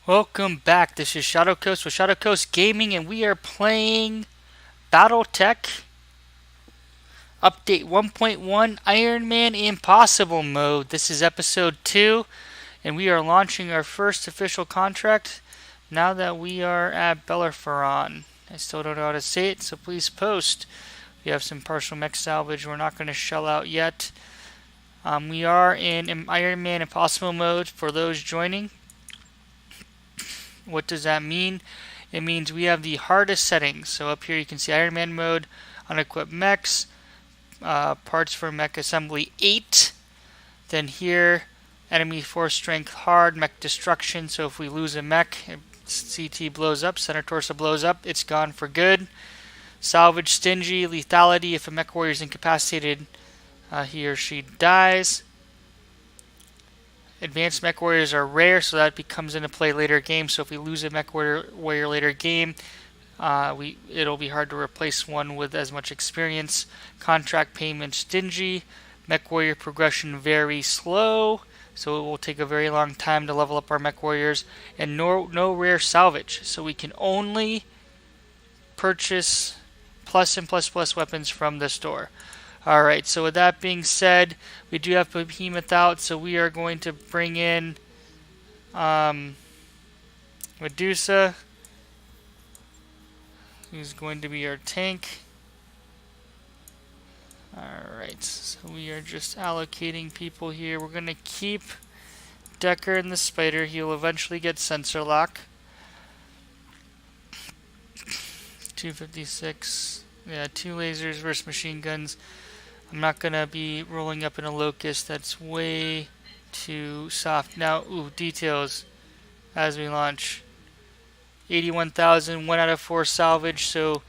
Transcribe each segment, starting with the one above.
Welcome back. This is Shadowcoast with Shadowcoast Gaming, and we are playing BattleTech Update 1.1 Iron Man Impossible Mode. This is episode 2, and we are launching our first official contract now that we are at Bellerophon. I still don't know how to say it, so please post. We have some partial mech salvage we're not going to shell out yet. We are in Iron Man Impossible Mode for those joining. What does that mean? It means we have the hardest settings. So up here you can see Iron Man mode, unequipped mechs, parts for mech assembly 8. Then here, enemy force strength hard, mech destruction. So if we lose a mech, CT blows up, center torso blows up, it's gone for good. Salvage stingy, lethality. If a mech warrior is incapacitated, he or she dies. Advanced mech warriors are rare, so that comes into play later game. So if we lose a mech warrior later game, it'll be hard to replace one with as much experience. Contract payment stingy. Mech warrior progression very slow, so it will take a very long time to level up our mech warriors. And no rare salvage, so we can only purchase plus and plus plus weapons from the store. Alright, so with that being said, we do have Behemoth out, so we are going to bring in Medusa, who's going to be our tank. Alright, so we are just allocating people here. We're going to keep Decker and the Spider. He'll eventually get sensor lock. 256. Yeah, 2 lasers versus machine guns. I'm not going to be rolling up in a Locust. That's way too soft. Now, details as we launch. 81,000, 1 out of 4 salvage. So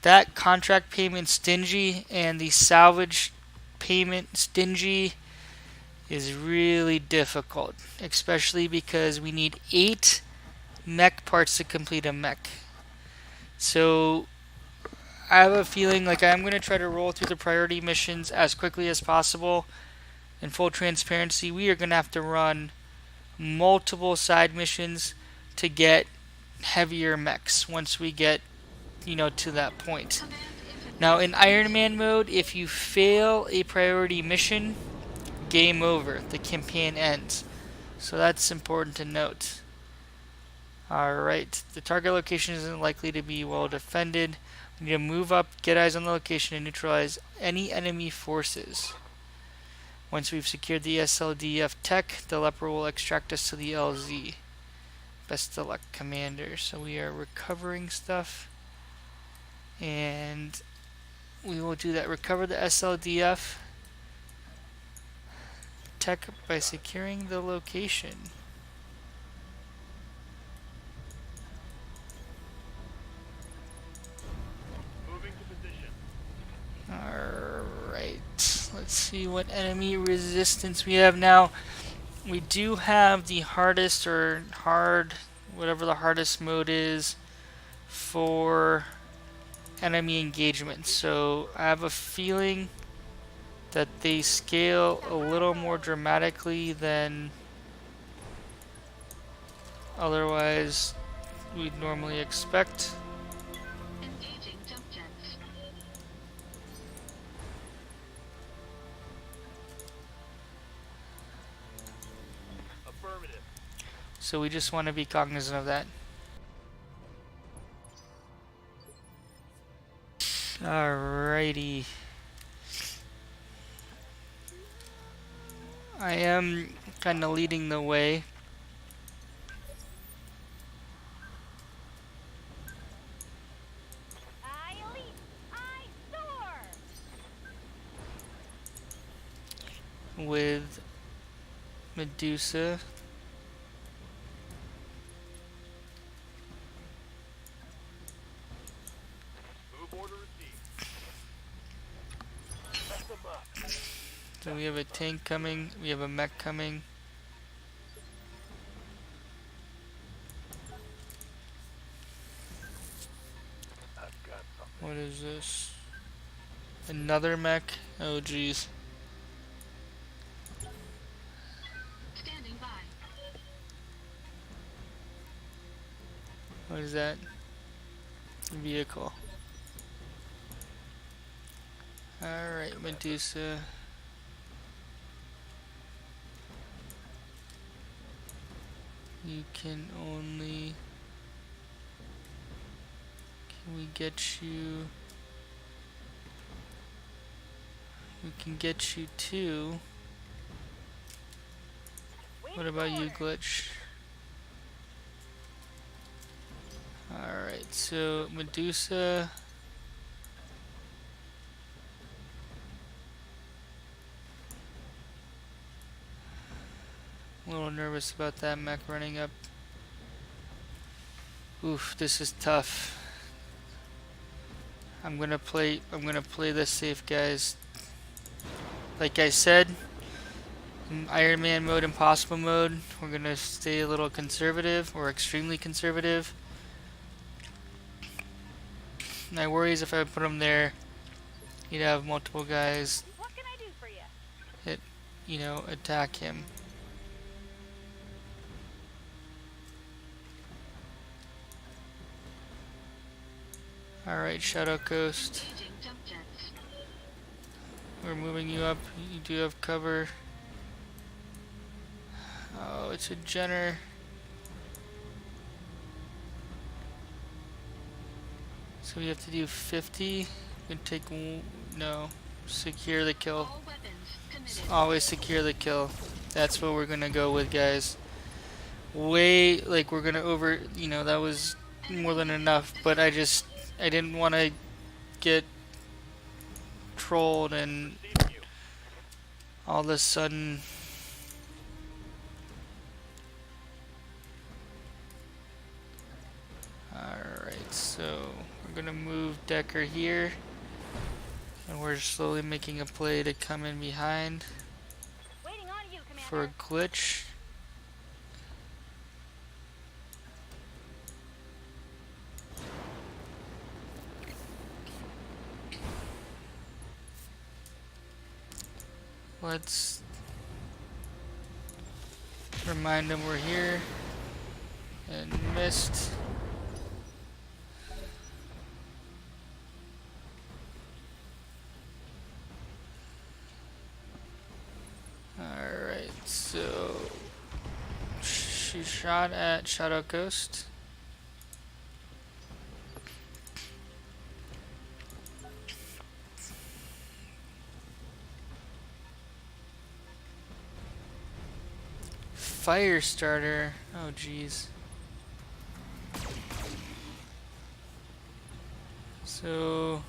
that contract payment stingy and the salvage payment stingy is really difficult. Especially because we need 8 mech parts to complete a mech. So I have a feeling like I'm going to try to roll through the priority missions as quickly as possible. In full transparency, we are going to have to run multiple side missions to get heavier mechs once we get, to that point. Now, in Iron Man mode, if you fail a priority mission, game over. The campaign ends. So that's important to note. Alright, the target location isn't likely to be well defended. We need to move up, get eyes on the location, and neutralize any enemy forces. Once we've secured the SLDF tech, the leper will extract us to the LZ. Best of luck, Commander. So we are recovering stuff. And we will do that. Recover the SLDF tech by securing the location. Alright, let's see what enemy resistance we have now. We do have the hardest or hard, whatever the hardest mode is, for enemy engagement. So I have a feeling that they scale a little more dramatically than otherwise we'd normally expect. So we just want to be cognizant of that. Alrighty. I am kind of leading the way. With Medusa. So we have a tank coming, we have a mech coming. What is this? Another mech? Oh geez. What is that? Vehicle. Alright, Medusa. You can only... Can we get you... We can get you two. What about you, Glitch? Alright, so Medusa... A little nervous about that mech running up. Oof, this is tough. I'm gonna play this safe, guys. Like I said, in Iron Man mode, Impossible mode, we're gonna stay a little conservative, or extremely conservative. My worry is if I put him there, you'd have multiple guys hit, attack him. Alright, Shadowcoast. We're moving you up. You do have cover. Oh, it's a Jenner. So we have to do 50. And take... No. Secure the kill. Always secure the kill. That's what we're gonna go with, guys. We're gonna over... that was more than enough. But I didn't want to get trolled and all of a sudden alright, so we're gonna move Decker here and we're slowly making a play to come in behind for a glitch. Let's remind them we're here. And missed. Alright, so she shot at Shadowcoast. Fire starter. Oh jeez. So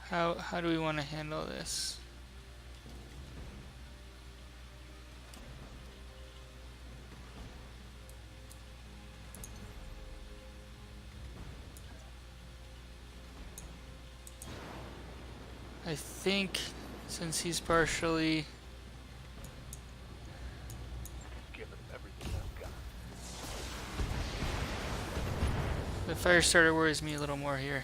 how do we want to handle this? I think since he's partially the fire starter worries me a little more here.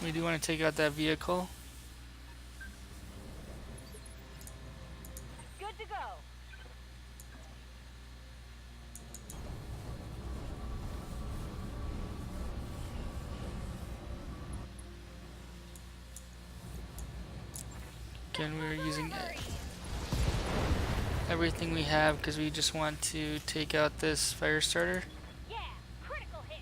We do want to take out that vehicle. Good to go. Again, we're using everything we have because we just want to take out this fire starter. Yeah, critical hit.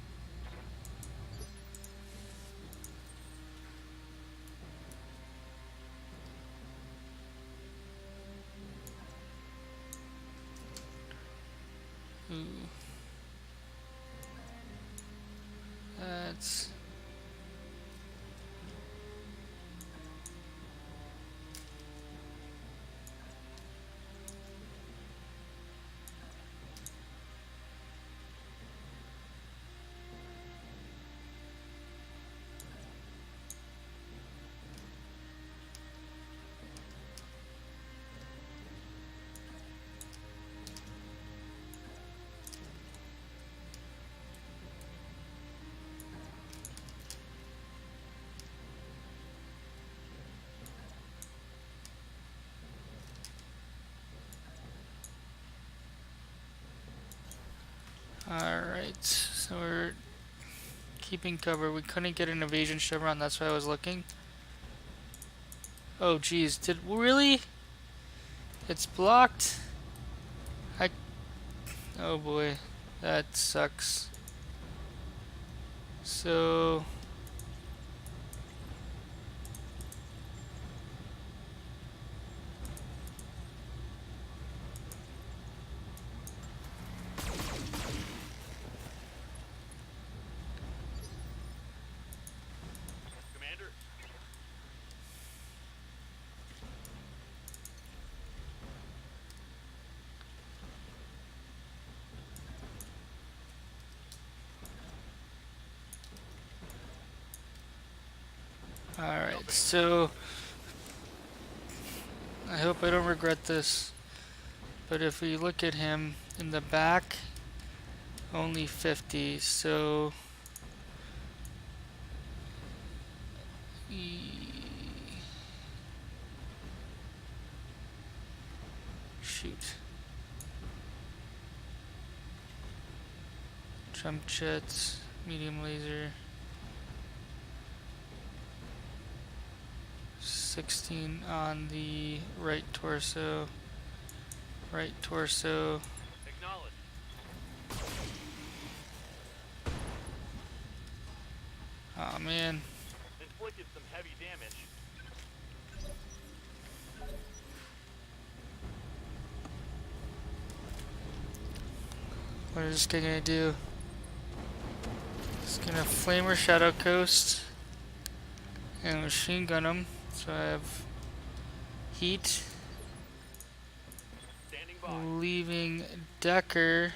Ooh. That's... Alright, so we're keeping cover. We couldn't get an evasion chevron, that's why I was looking. Oh geez, really? It's blocked? Oh boy, that sucks. So Commander? alright, so I hope I don't regret this, but if we look at him in the back, only 50, so shoot. Jump jets, medium laser. 16 on the right torso. Right torso. Acknowledge. Oh man. Inflicted some heavy damage. What is this guy gonna do? He's gonna flamer Shadowcoast and machine gun him. So I have heat. Standing by. Leaving Decker.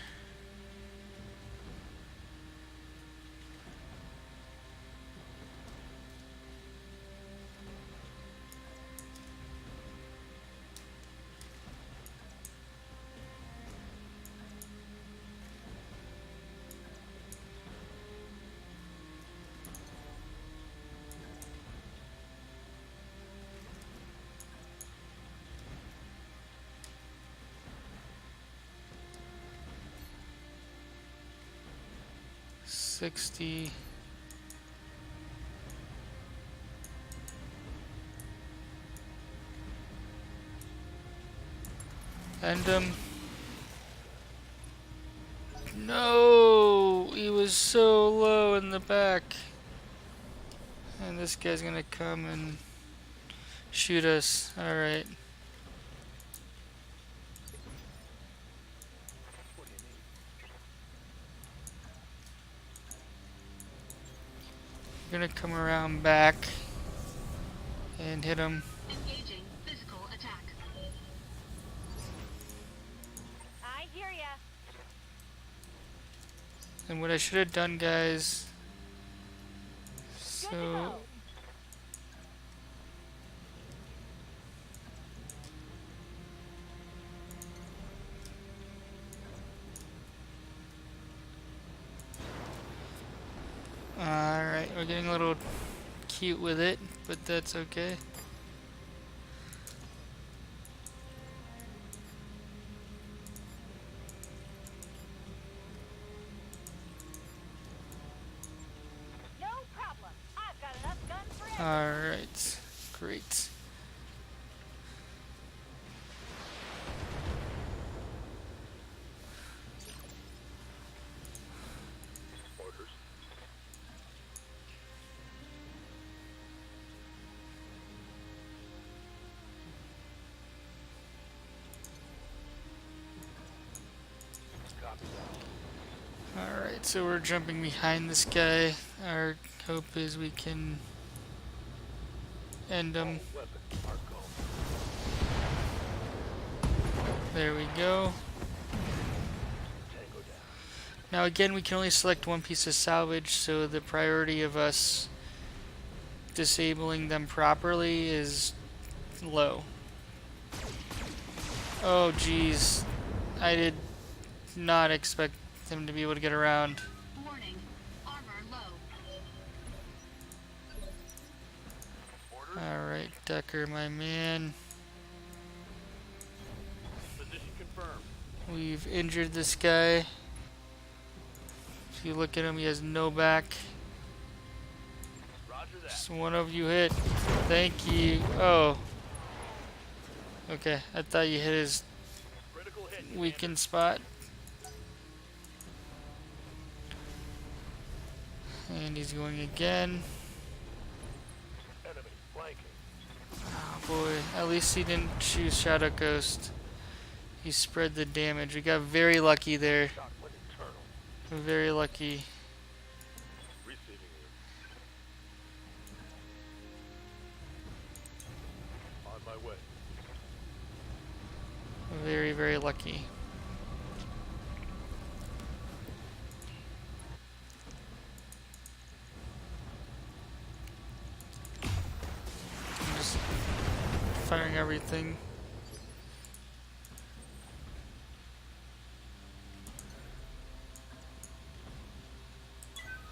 $60. End him. No! He was so low in the back. And this guy's gonna come and shoot us. Alright. What do you need? Gonna come around back and hit him. Engaging physical attack. I hear ya. And what I should have done, guys. Good to So go. alright, we're getting a little cute with it, but that's okay. No problem. I've got enough guns for everyone. Alright, great. Orders. Copy that. Alright, so we're jumping behind this guy. Our hope is we can end him. Weapons are go. There we go. Tango down. Now again, we can only select one piece of salvage, so the priority of us disabling them properly is low. Oh geez, I did not expect them to be able to get around. Warning. Armor low. Orders. Alright, Decker, my man. Position confirmed. We've injured this guy. If you look at him, he has no back. Roger that. Just one of you hit. Thank you. Oh. Okay, I thought you hit his Critical hit. weakened spot. And he's going again. Enemy flanking. Oh boy, at least he didn't choose Shadowcoast. He spread the damage. We got very lucky there. Shot went internal. Very lucky. Receiving you. On my way. Very, very lucky. I'm just firing everything.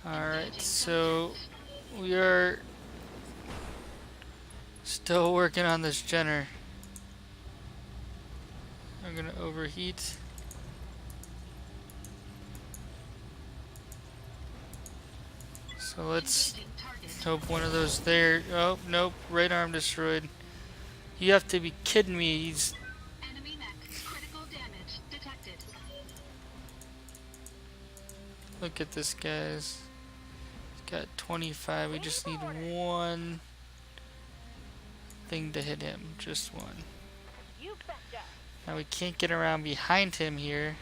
Alright, so we are still working on this Jenner. I'm gonna overheat. So let's hope one of those there. Oh, nope, right arm destroyed. You have to be kidding me. He's Enemy mech. Critical damage detected. look at this, guys. He's got 25. We just need one thing to hit him. Just one. You betcha. Now we can't get around behind him here,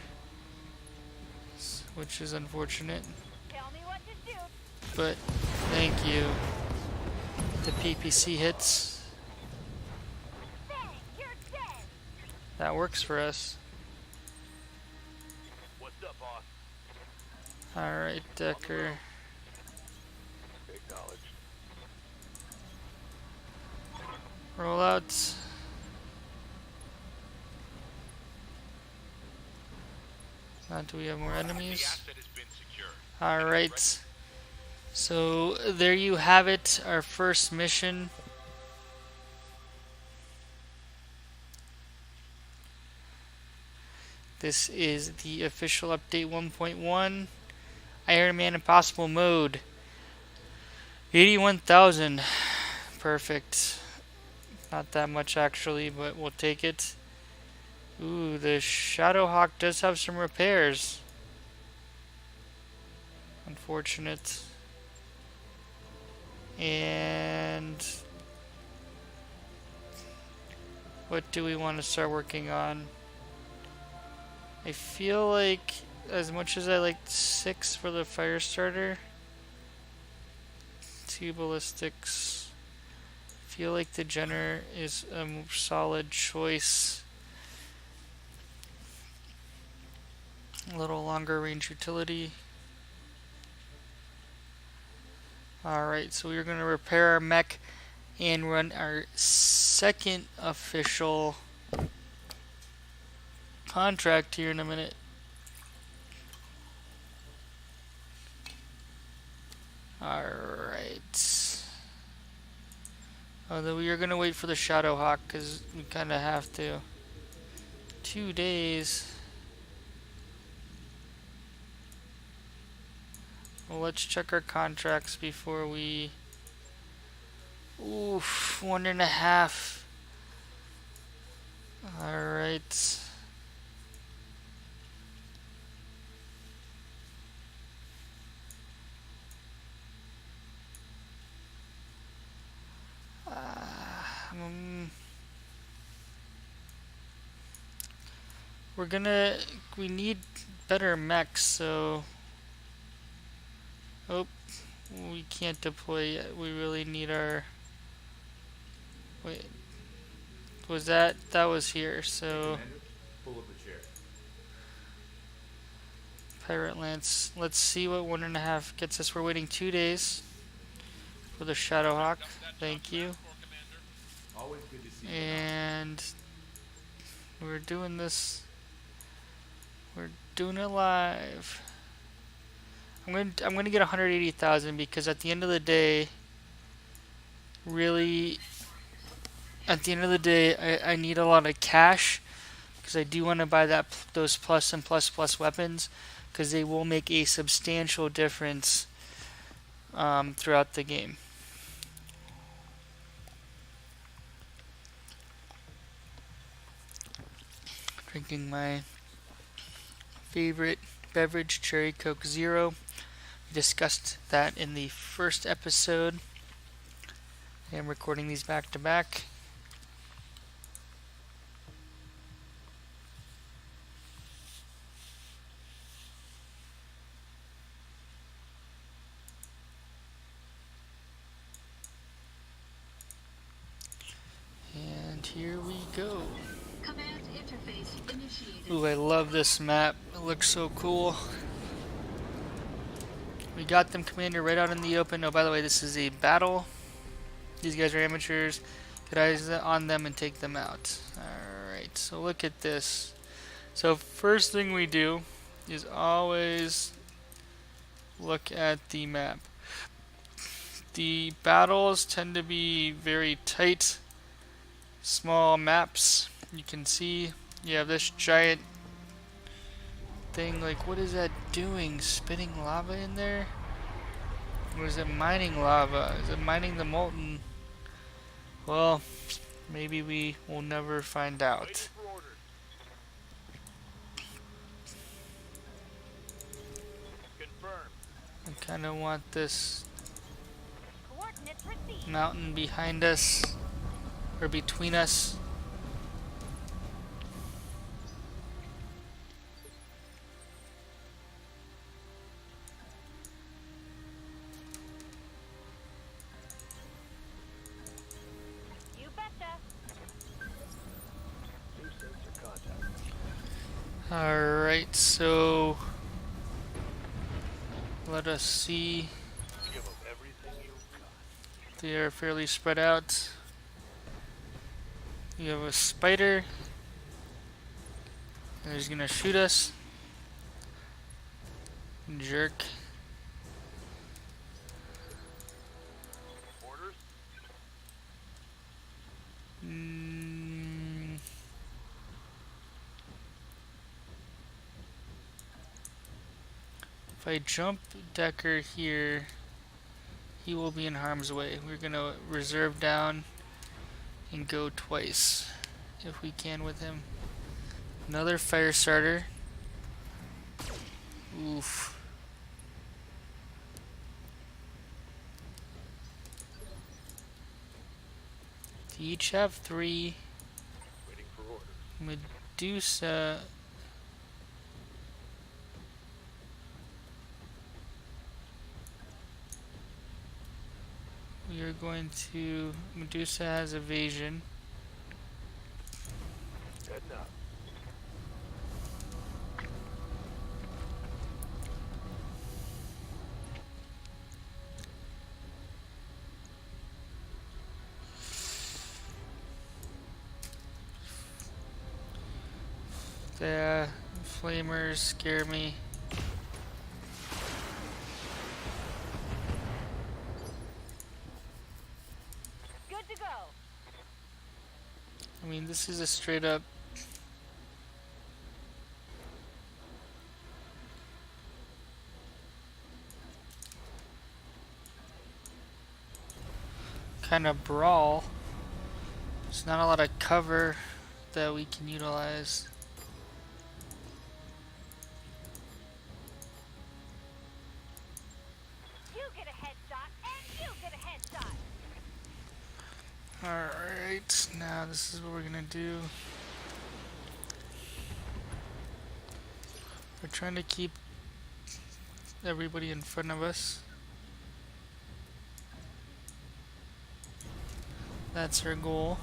which is unfortunate. Tell me what to shoot. But thank you. The PPC hits. Bang! You're dead. That works for us. What's up, boss? Alright, Decker. Acknowledged. Roll out. Now, do we have more enemies? Alright. So, there you have it. Our first mission. This is the official update 1.1. Iron Man Impossible mode. 81,000. Perfect. Not that much actually, but we'll take it. Ooh, the Shadowhawk does have some repairs. Unfortunate. And what do we want to start working on? I feel like, as much as I liked 6 for the fire starter, 2 ballistics, I feel like the Jenner is a solid choice. A little longer range utility. Alright, so we're going to repair our mech and run our second official contract here in a minute. Alright. Although we are going to wait for the Shadowhawk because we kind of have to. 2 days. Well, let's check our contracts before we... Oof, 1.5. Alright. We need better mechs, so... Oh, we can't deploy yet. We really need our... Wait. Was that was here, so... Pull up a chair. Pirate Lance. Let's see what 1.5 gets us. We're waiting 2 days for the Shadowhawk. Thank you. Always good to see you. And we're doing this. We're doing it live. I'm gonna get 180,000 because at the end of the day, really, at the end of the day, I need a lot of cash because I do want to buy those plus and plus weapons because they will make a substantial difference throughout the game. Drinking my favorite beverage, Cherry Coke Zero. We discussed that in the first episode. I am recording these back to back. And here we go. Command interface initiated. Ooh, I love this map. It looks so cool. We got them, Commander, right out in the open. Oh, by the way, this is a battle. These guys are amateurs. Get eyes on them and take them out. Alright, so look at this. So first thing we do is always look at the map. The battles tend to be very tight, small maps. You can see you have this giant thing. Like, what is that doing? Spitting lava in there? Or is it mining lava? Is it mining the molten? Well, maybe we will never find Waiting out. for orders. Confirmed. I kind of want this Coordinates received. mountain behind us, or between us. You betcha. New sensor contact. Alright, so let us see. Give them everything you've got. They are fairly spread out. You have a spider. And he's gonna shoot us. Jerk. Orders? If I jump Decker here, he will be in harm's way. We're gonna reserve down and go twice if we can with him. Another fire starter. Oof. They each have 3. Waiting for orders. Medusa. We are going to. Medusa has evasion. Heading up. The flamers scare me. Good to go. I mean, this is a straight up. Kind of brawl. There's not a lot of cover that we can utilize. You get a headshot, and you get a headshot. Alright, now this is what we're gonna do. We're trying to keep everybody in front of us. That's our goal.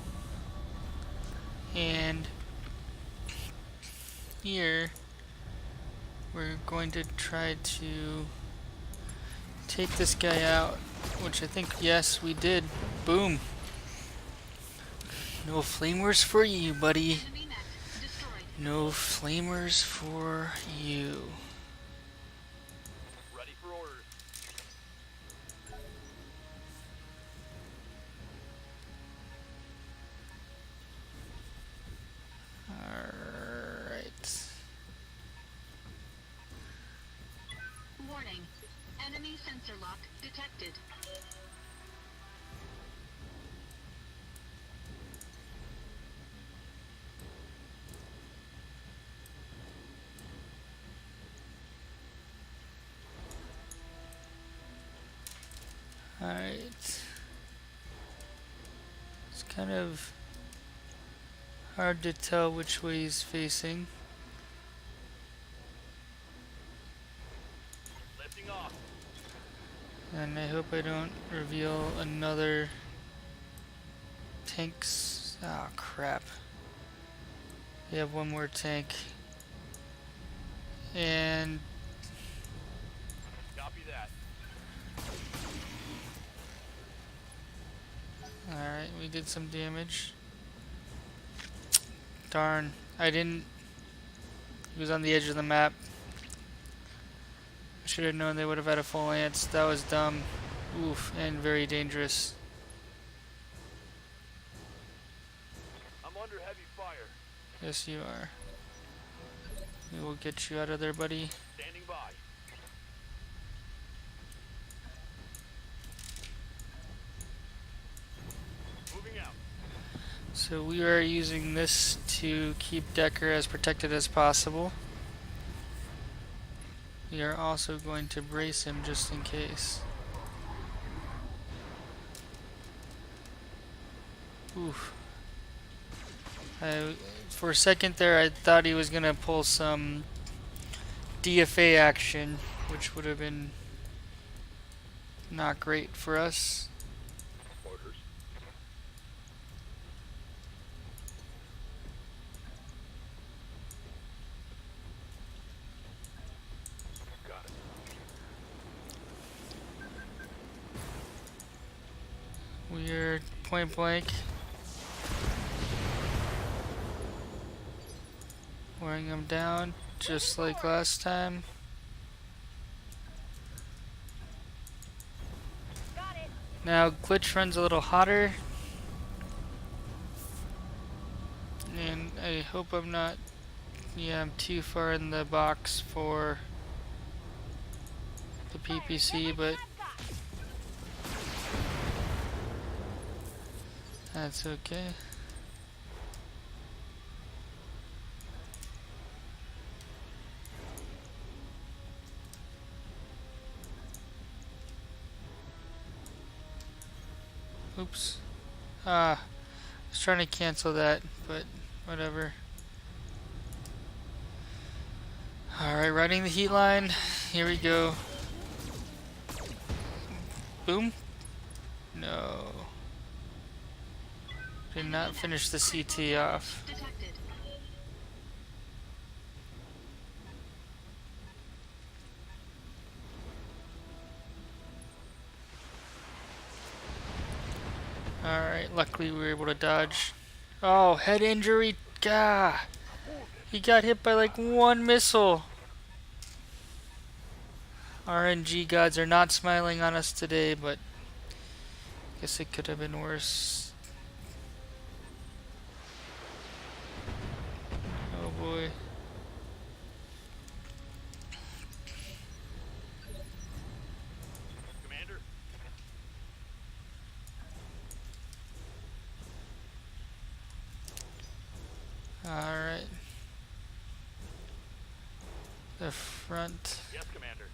And here we're going to try to take this guy out, which I think, yes, we did. Boom. No flamers for you, buddy. Enemy mech destroyed. No flamers for you. Ready for orders. Alright. Warning. Enemy sensor lock detected. Alright. It's kind of hard to tell which way he's facing. Lifting off. And I hope I don't reveal another tank's... Oh crap. We have one more tank. And Copy that. alright, we did some damage. Darn, I didn't... He was on the edge of the map. I should have known they would have had a full lance. That was dumb. Oof, and very dangerous. I'm under heavy fire. Yes, you are. We will get you out of there, buddy. Standing by. Moving out. So we are using this to keep Decker as protected as possible. We are also going to brace him just in case. Oof. For a second there, I thought he was gonna pull some DFA action, which would have been not great for us. Orders. Got it. We're point blank. Wearing him down, just like last time. Got it. Now glitch runs a little hotter. And I hope I'm not... Yeah, I'm too far in the box for the PPC, but that's okay. Oops. I was trying to cancel that, but whatever. Alright, riding the heat line. Here we go. Boom. No. Did not finish the CT off. Detected. Alright, luckily we were able to dodge. Oh, head injury. Gah! He got hit by like one missile. RNG gods are not smiling on us today, but I guess it could have been worse. Oh boy. Commander. Alright. The front. Yes, Commander.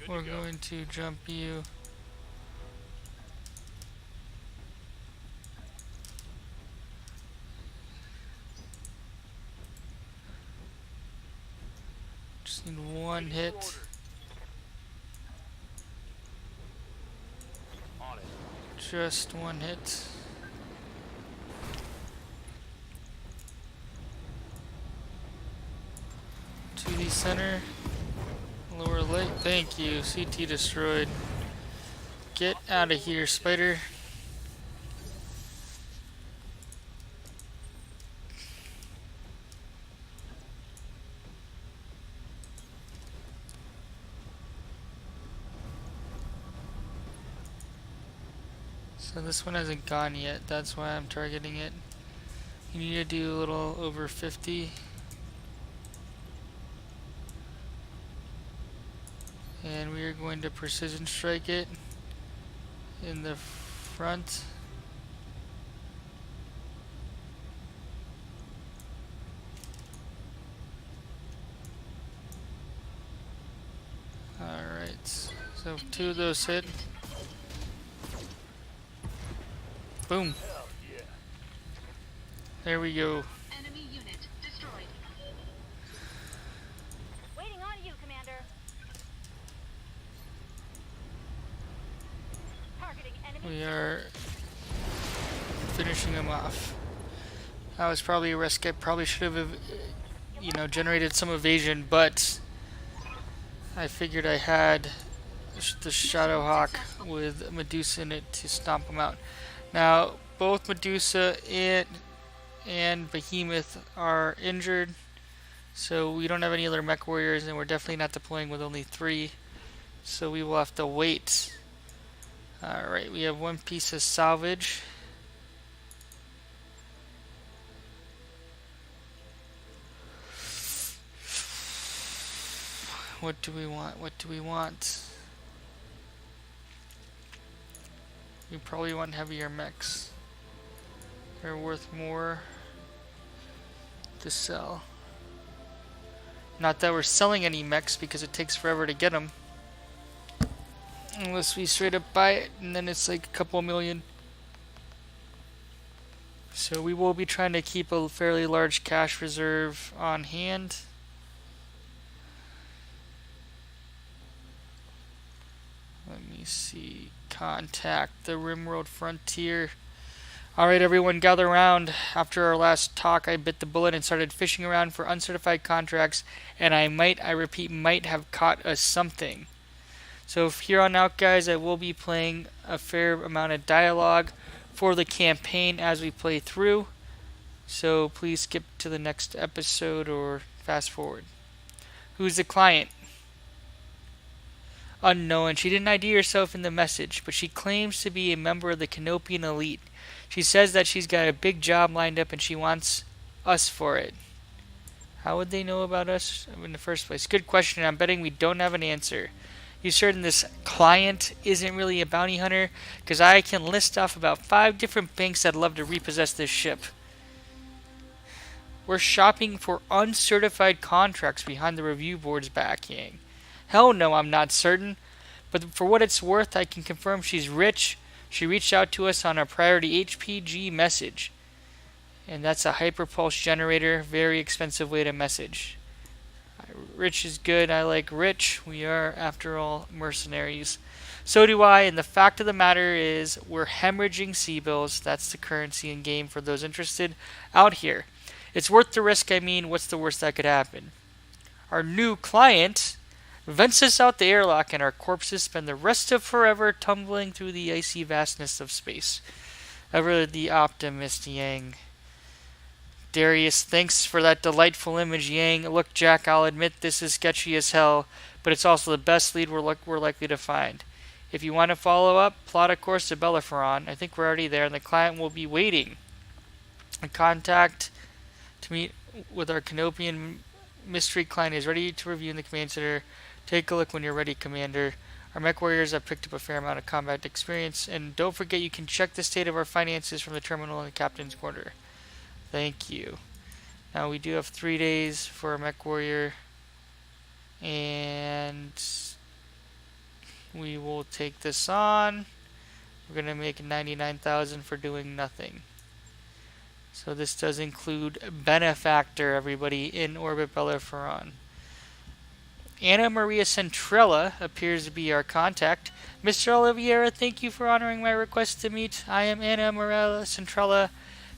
Good We're to go. going to jump you. Just need one Waiting for hit. orders. On it. Just one hit. To the center. Lower leg. Thank you. CT destroyed. Get out of here, spider. So this one hasn't gone yet. That's why I'm targeting it. You need to do a little over 50. And we are going to precision strike it in the front. Alright, so 2 of those hit. Boom. Hell yeah. There we go. Enemy unit destroyed. Waiting on you, Commander. Targeting enemy. We are finishing them off. That was probably a risk. I probably should have, generated some evasion, but I figured I had the Shadowhawk with Medusa in it to stomp them out. Now, both Medusa and Behemoth are injured, so we don't have any other mech warriors, and we're definitely not deploying with only 3, so we will have to wait. Alright, we have 1 piece of salvage. What do we want? What do we want? We probably want heavier mechs. They're worth more to sell. Not that we're selling any mechs because it takes forever to get them. Unless we straight up buy it, and then it's like a couple million. So we will be trying to keep a fairly large cash reserve on hand. Let me see. Contact the Rimworld Frontier. Alright, everyone, gather around. After our last talk, I bit the bullet and started fishing around for uncertified contracts, and I repeat, might have caught us something. So from here on out, guys, I will be playing a fair amount of dialogue for the campaign as we play through. So please skip to the next episode or fast forward. Who's the client? Unknown. She didn't ID herself in the message, but she claims to be a member of the Canopian elite. She says that she's got a big job lined up and she wants us for it. How would they know about us in the first place? Good question. I'm betting we don't have an answer. You certain this client isn't really a bounty hunter? Because I can list off about 5 different banks that'd love to repossess this ship. We're shopping for uncertified contracts behind the review board's back, Yang. Hell no, I'm not certain. But for what it's worth, I can confirm she's rich. She reached out to us on a priority HPG message. And that's a hyperpulse generator. Very expensive way to message. Rich is good. I like rich. We are, after all, mercenaries. So do I. And the fact of the matter is, we're hemorrhaging sea bills. That's the currency in game for those interested out here. It's worth the risk. I mean, what's the worst that could happen? Our new client vents us out the airlock, and our corpses spend the rest of forever tumbling through the icy vastness of space. Ever the optimist, Yang. Darius, thanks for that delightful image, Yang. Look, Jack, I'll admit this is sketchy as hell, but it's also the best lead we're likely to find. If you want to follow up, plot a course to Bellerophon. I think we're already there, and the client will be waiting. A contact to meet with our Canopian mystery client is ready to review in the command center. Take a look when you're ready, Commander. Our mech warriors have picked up a fair amount of combat experience, and don't forget you can check the state of our finances from the terminal in the captain's quarter. Thank you. Now we do have 3 days for a mech warrior, and we will take this on. We're going to make 99,000 for doing nothing. So this does include Benefactor, everybody, in orbit Bellerophon. Anna Maria Centrella appears to be our contact. Mr. Oliveira, thank you for honoring my request to meet. I am Anna Maria Centrella.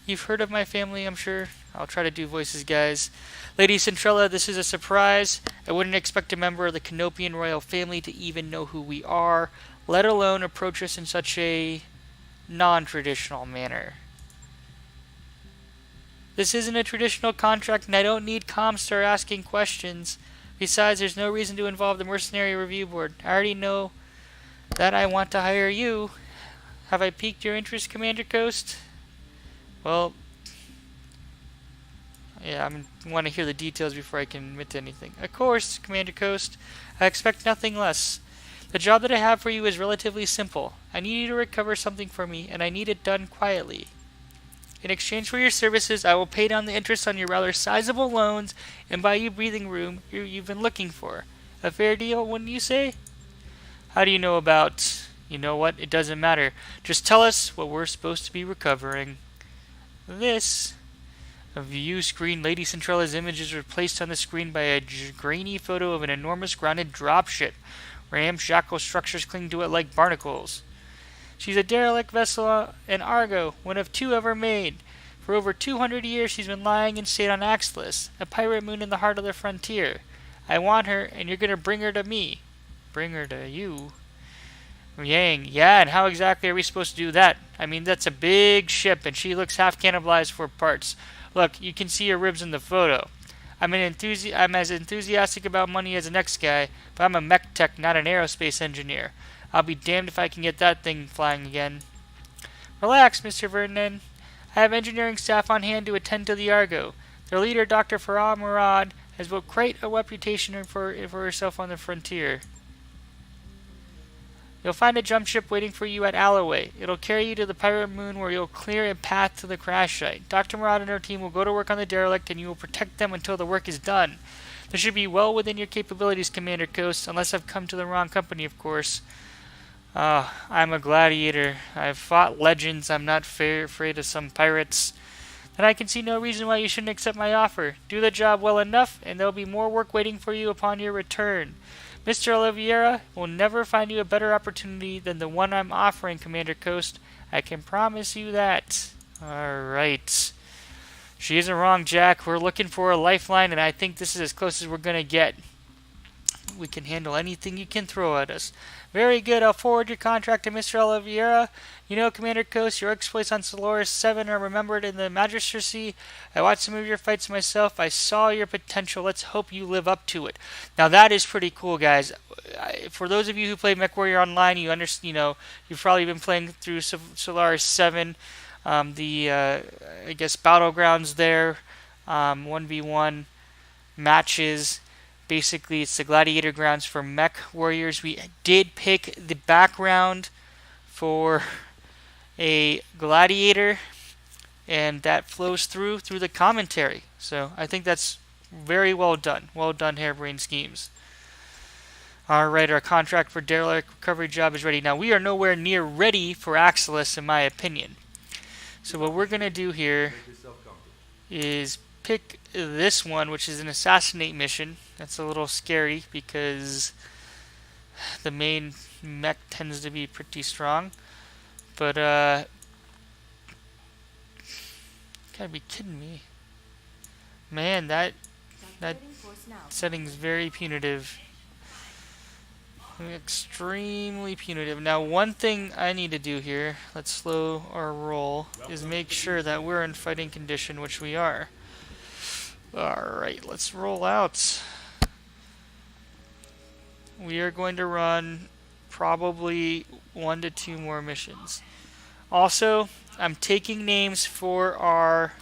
You've heard of my family, I'm sure. I'll try to do voices, guys. Lady Centrella, this is a surprise. I wouldn't expect a member of the Canopian royal family to even know who we are, let alone approach us in such a non-traditional manner. This isn't a traditional contract, and I don't need Comstar asking questions. Besides, there's no reason to involve the Mercenary Review Board. I already know that I want to hire you. Have I piqued your interest, Commander Coast? Well, yeah, I want to hear the details before I can admit to anything. Of course, Commander Coast. I expect nothing less. The job that I have for you is relatively simple. I need you to recover something for me, and I need it done quietly. In exchange for your services, I will pay down the interest on your rather sizable loans and buy you breathing room you've been looking for. A fair deal, wouldn't you say? How do you know about... You know what? It doesn't matter. Just tell us what we're supposed to be recovering. This... A view screen. Lady Centrala's image is replaced on the screen by a grainy photo of an enormous grounded dropship. Ramshackle structures cling to it like barnacles. She's a derelict vessel in Argo, one of 2 ever made. For over 200 years she's been lying in state on Axlis, a pirate moon in the heart of the frontier. I want her, and you're going to bring her to me. Bring her to you? Yang, yeah, and how exactly are we supposed to do that? I mean, that's a big ship, and she looks half cannibalized for parts. Look, you can see her ribs in the photo. I'm as enthusiastic about money as the next guy, but I'm a mech tech, not an aerospace engineer. I'll be damned if I can get that thing flying again. Relax, Mr. Vernon. I have engineering staff on hand to attend to the Argo. Their leader, Dr. Farah Murad, has built quite a reputation for herself on the frontier. You'll find a jump ship waiting for you at Alloway. It'll carry you to the pirate moon where you'll clear a path to the crash site. Dr. Murad and her team will go to work on the derelict, and you will protect them until the work is done. This should be well within your capabilities, Commander Coast, unless I've come to the wrong company, of course. I'm a gladiator. I've fought legends. I'm not afraid of some pirates. Then I can see no reason why you shouldn't accept my offer. Do the job well enough, and there'll be more work waiting for you upon your return. Mr. Oliveira will never find you a better opportunity than the one I'm offering, Commander Coast. I can promise you that. Alright. She isn't wrong, Jack. We're looking for a lifeline, and I think this is as close as we're going to get. We can handle anything you can throw at us. Very good. I'll forward your contract to Mr. Oliveira. You know, Commander Coast, your exploits on Solaris 7 are remembered in the Magistracy. I watched some of your fights myself. I saw your potential. Let's hope you live up to it. Now, that is pretty cool, guys. For those of you who play MechWarrior Online, you've probably been playing through Solaris 7. I guess, battlegrounds there. 1v1 matches. Basically, it's the gladiator grounds for mech warriors. We did pick the background for a gladiator, and that flows through the commentary. So I think that's very well done. Well done, Harebrained Schemes. Alright, our contract for derelict recovery job is ready. Now, we are nowhere near ready for Axlis, in my opinion. So what we're going to do here is pick this one, which is an assassinate mission. That's a little scary because the main mech tends to be pretty strong. But, gotta be kidding me. Man, that setting's very punitive. Extremely punitive. Now, one thing I need to do here, let's slow our roll, is make sure that we're in fighting condition, which we are. Alright, let's roll out. We are going to run probably 1 to 2 more missions. Also, I'm taking names for our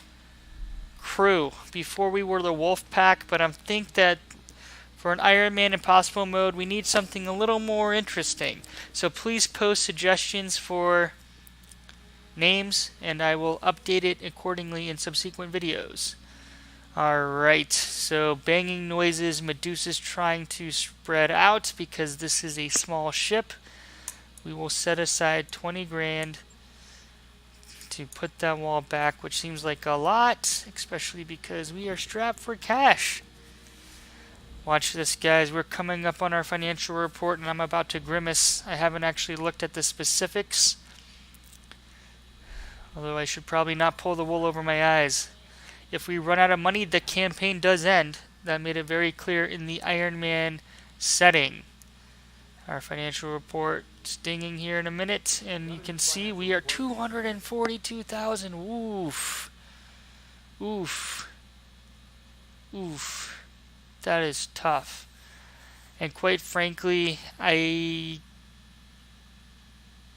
crew. Before we were the Wolf Pack, but I think that for an Iron Man Impossible mode, we need something a little more interesting. So please post suggestions for names, and I will update it accordingly in subsequent videos. Alright, so banging noises, Medusa's trying to spread out because this is a small ship. We will set aside 20 grand to put that wall back, which seems like a lot, especially because we are strapped for cash. Watch this, guys. We're coming up on our financial report, and I'm about to grimace. I haven't actually looked at the specifics, although I should probably not pull the wool over my eyes. If we run out of money, the campaign does end. That made it very clear in the Iron Man setting. Our financial report stinging here in a minute, and you can see we are 242,000. Oof. Oof. Oof. That is tough. And quite frankly, I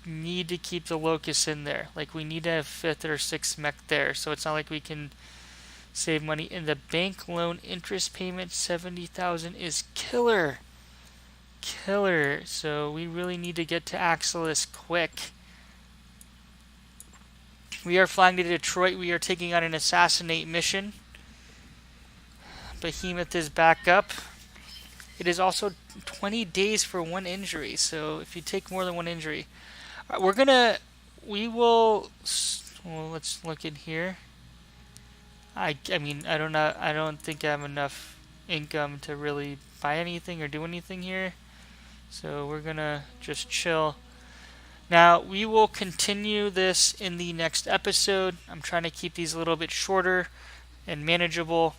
need to keep the Locust in there. Like, we need to have 5th or 6th mech there, so it's not like we can save money. And the bank loan interest payment, 70,000, is killer. Killer. So we really need to get to Axelis quick. We are flying to Detroit. We are taking on an assassinate mission. Behemoth is back up. It is also 20 days for 1 injury, so if you take more than 1 injury. Well, let's look in here. I mean, I don't think I have enough income to really buy anything or do anything here. So we're gonna just chill. Now, we will continue this in the next episode. I'm trying to keep these a little bit shorter and manageable.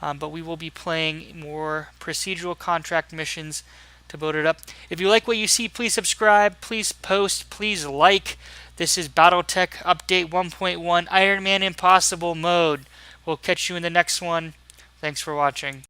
But we will be playing more procedural contract missions to build it up. If you like what you see, please subscribe, please post, please like. This is BattleTech Update 1.1 Iron Man Impossible Mode. We'll catch you in the next one. Thanks for watching.